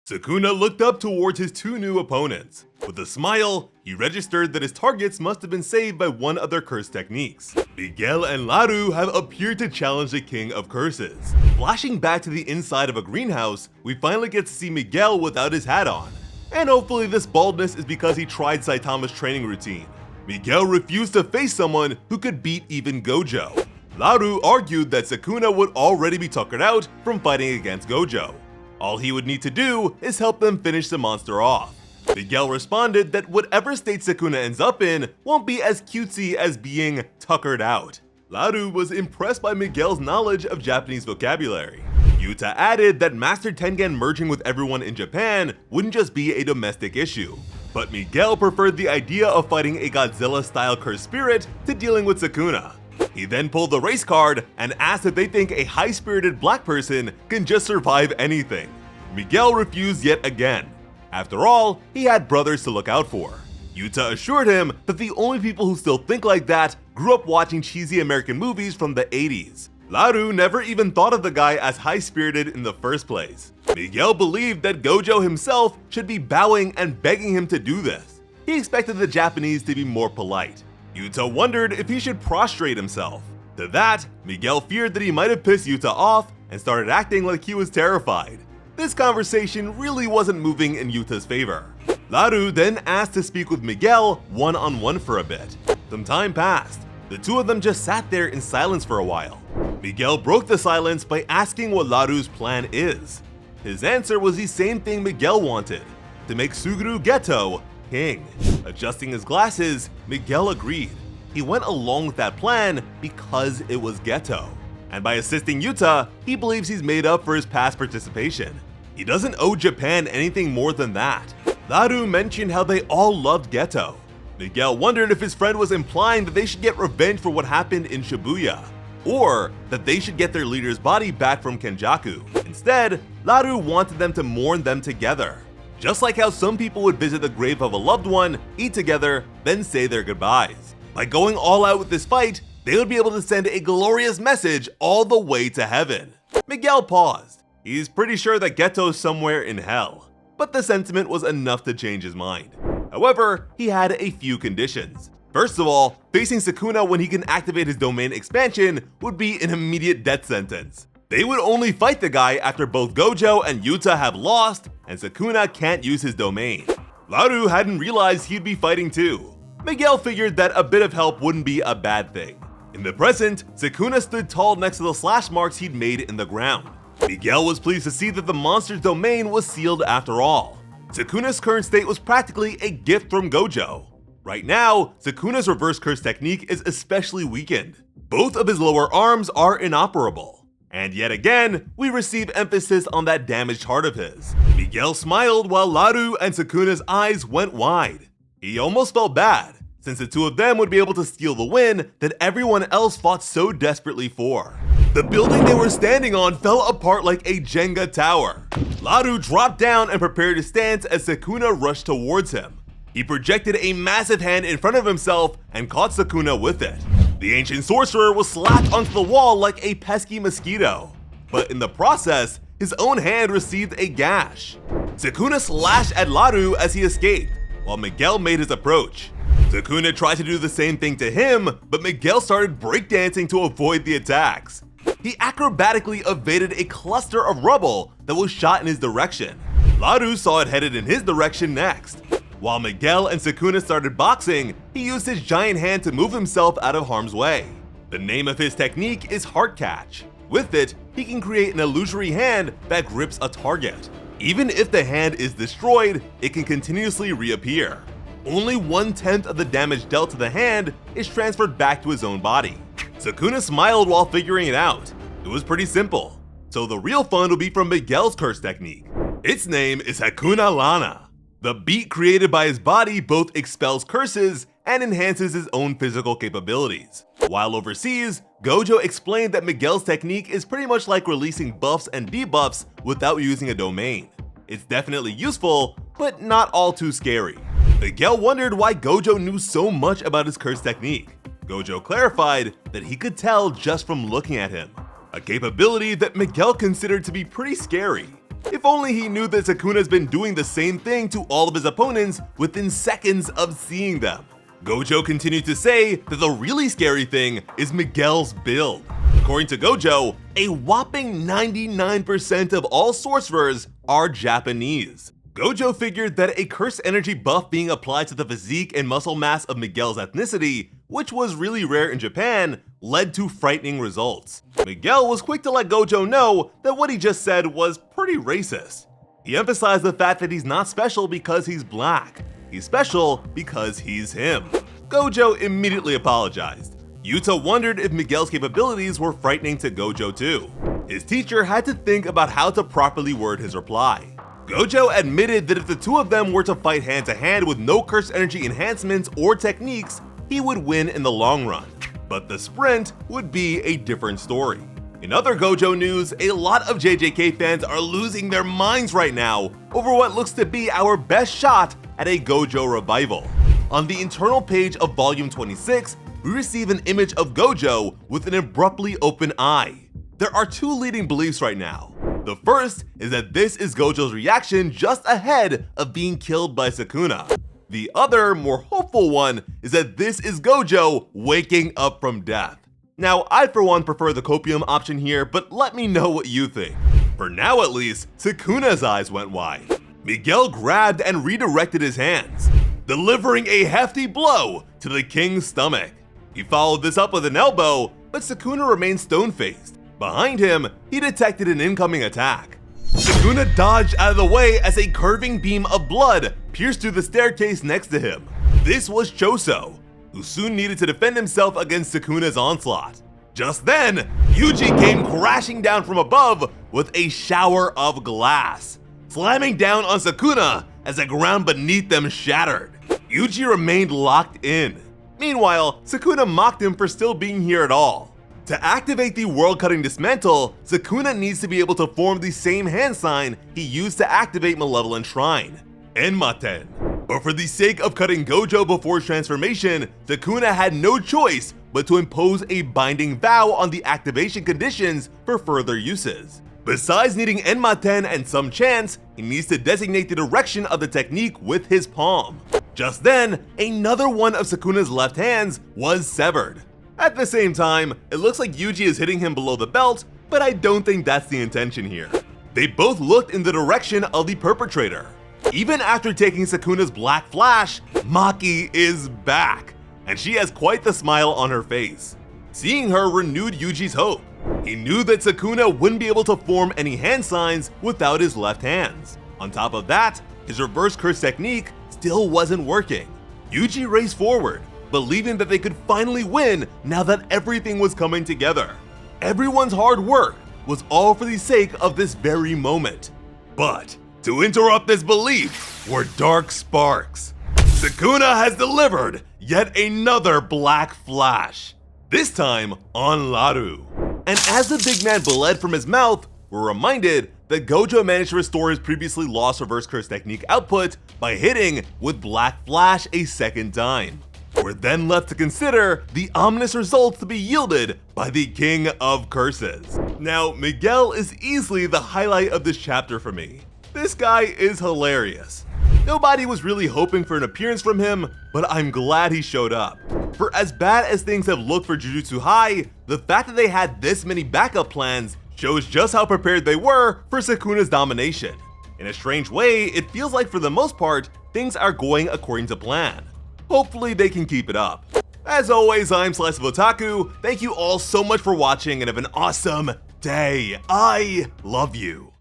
Sukuna looked up towards his two new opponents. With a smile, he registered that his targets must have been saved by one of their curse techniques. Miguel and Laru have appeared to challenge the king of curses. Flashing back to the inside of a greenhouse, we finally get to see Miguel without his hat on. And hopefully this baldness is because he tried Saitama's training routine. Miguel refused to face someone who could beat even Gojo. Laru argued that Sukuna would already be tuckered out from fighting against Gojo. All he would need to do is help them finish the monster off. Miguel responded that whatever state Sukuna ends up in won't be as cutesy as being tuckered out. Laru was impressed by Miguel's knowledge of Japanese vocabulary. Yuta added that Master Tengen merging with everyone in Japan wouldn't just be a domestic issue. But Miguel preferred the idea of fighting a Godzilla-style cursed spirit to dealing with Sukuna. He then pulled the race card and asked if they think a high-spirited black person can just survive anything. Miguel refused yet again. After all, he had brothers to look out for. Yuta assured him that the only people who still think like that grew up watching cheesy American movies from the 80s. Laru never even thought of the guy as high-spirited in the first place. Miguel believed that Gojo himself should be bowing and begging him to do this. He expected the Japanese to be more polite. Yuta wondered if he should prostrate himself. To that, Miguel feared that he might have pissed Yuta off and started acting like he was terrified. This conversation really wasn't moving in Yuta's favor. Laru then asked to speak with Miguel one-on-one for a bit. Some time passed. The two of them just sat there in silence for a while. Miguel broke the silence by asking what Laru's plan is. His answer was the same thing Miguel wanted, to make Suguru Geto king. Adjusting his glasses, Miguel agreed. He went along with that plan because it was Geto. And by assisting Yuta, he believes he's made up for his past participation. He doesn't owe Japan anything more than that. Laru mentioned how they all loved Geto. Miguel wondered if his friend was implying that they should get revenge for what happened in Shibuya, or that they should get their leader's body back from Kenjaku. Instead, Laru wanted them to mourn them together. Just like how some people would visit the grave of a loved one, eat together, then say their goodbyes. By going all out with this fight, they would be able to send a glorious message all the way to heaven. Miguel paused. He's pretty sure that Geto's somewhere in hell, but the sentiment was enough to change his mind. However, he had a few conditions. First of all, facing Sukuna when he can activate his domain expansion would be an immediate death sentence. They would only fight the guy after both Gojo and Yuta have lost, and Sukuna can't use his domain. Laru hadn't realized he'd be fighting too. Miguel figured that a bit of help wouldn't be a bad thing. In the present, Sukuna stood tall next to the slash marks he'd made in the ground. Miguel was pleased to see that the monster's domain was sealed after all. Sukuna's current state was practically a gift from Gojo. Right now, Sukuna's reverse curse technique is especially weakened. Both of his lower arms are inoperable. And yet again, we receive emphasis on that damaged heart of his. Miguel smiled while Laru and Sukuna's eyes went wide. He almost felt bad, since the two of them would be able to steal the win that everyone else fought so desperately for. The building they were standing on fell apart like a Jenga tower. Laru dropped down and prepared his stance as Sukuna rushed towards him. He projected a massive hand in front of himself and caught Sukuna with it. The ancient sorcerer was slapped onto the wall like a pesky mosquito, but in the process, his own hand received a gash. Sukuna slashed at Laru as he escaped, while Miguel made his approach. Sukuna tried to do the same thing to him, but Miguel started breakdancing to avoid the attacks. He acrobatically evaded a cluster of rubble that was shot in his direction. Laru saw it headed in his direction next. While Miguel and Sukuna started boxing, he used his giant hand to move himself out of harm's way. The name of his technique is Heart Catch. With it, he can create an illusory hand that grips a target. Even if the hand is destroyed, it can continuously reappear. Only 1/10 of the damage dealt to the hand is transferred back to his own body. Sukuna smiled while figuring it out. It was pretty simple. So the real fun will be from Miguel's curse technique. Its name is Hakuna Lana. The beat created by his body both expels curses and enhances his own physical capabilities. While overseas, Gojo explained that Miguel's technique is pretty much like releasing buffs and debuffs without using a domain. It's definitely useful, but not all too scary. Miguel wondered why Gojo knew so much about his curse technique. Gojo clarified that he could tell just from looking at him, a capability that Miguel considered to be pretty scary. If only he knew that Sukuna's been doing the same thing to all of his opponents within seconds of seeing them. Gojo continued to say that the really scary thing is Miguel's build. According to Gojo, a whopping 99% of all sorcerers are Japanese. Gojo figured that a cursed energy buff being applied to the physique and muscle mass of Miguel's ethnicity, which was really rare in Japan, led to frightening results. Miguel was quick to let Gojo know that what he just said was pretty racist. He emphasized the fact that he's not special because he's black. He's special because he's him. Gojo immediately apologized. Yuta wondered if Miguel's capabilities were frightening to Gojo too. His teacher had to think about how to properly word his reply. Gojo admitted that if the two of them were to fight hand to hand with no cursed energy enhancements or techniques, he would win in the long run. But the sprint would be a different story. In other Gojo news, a lot of JJK fans are losing their minds right now over what looks to be our best shot at a Gojo revival. On the internal page of volume 26, we receive an image of Gojo with an abruptly open eye. There are two leading beliefs right now. The first is that this is Gojo's reaction just ahead of being killed by Sukuna. The other, more hopeful one is that this is Gojo waking up from death. Now, I for one prefer the copium option here, but let me know what you think. For now at least, Sukuna's eyes went wide. Miguel grabbed and redirected his hands, delivering a hefty blow to the king's stomach. He followed this up with an elbow, but Sukuna remained stone-faced. Behind him, he detected an incoming attack. Sukuna dodged out of the way as a curving beam of blood pierced through the staircase next to him. This was Choso, who soon needed to defend himself against Sukuna's onslaught. Just then, Yuji came crashing down from above with a shower of glass, slamming down on Sukuna as the ground beneath them shattered. Yuji remained locked in. Meanwhile, Sukuna mocked him for still being here at all. To activate the world-cutting dismantle, Sukuna needs to be able to form the same hand sign he used to activate Malevolent Shrine, Enmaten. But for the sake of cutting Gojo before his transformation, Sukuna had no choice but to impose a binding vow on the activation conditions for further uses. Besides needing Enmaten and some chance, he needs to designate the direction of the technique with his palm. Just then, another one of Sukuna's left hands was severed. At the same time, it looks like Yuji is hitting him below the belt, but I don't think that's the intention here. They both looked in the direction of the perpetrator. Even after taking Sukuna's black flash, Maki is back, and she has quite the smile on her face. Seeing her renewed Yuji's hope. He knew that Sukuna wouldn't be able to form any hand signs without his left hands. On top of that, his reverse curse technique still wasn't working. Yuji raced forward, believing that they could finally win now that everything was coming together. Everyone's hard work was all for the sake of this very moment. But to interrupt this belief were dark sparks. Sukuna has delivered yet another black flash, this time on Laru. And as the big man bled from his mouth, we're reminded that Gojo managed to restore his previously lost reverse curse technique output by hitting with Black Flash a second time. We're then left to consider the ominous results to be yielded by the King of Curses. Now, Miguel is easily the highlight of this chapter for me. This guy is hilarious. Nobody was really hoping for an appearance from him, but I'm glad he showed up. For as bad as things have looked for Jujutsu High, the fact that they had this many backup plans shows just how prepared they were for Sukuna's domination. In a strange way, it feels like for the most part, things are going according to plan. Hopefully they can keep it up. As always, I'm Slice of Otaku. Thank you all so much for watching and have an awesome day. I love you.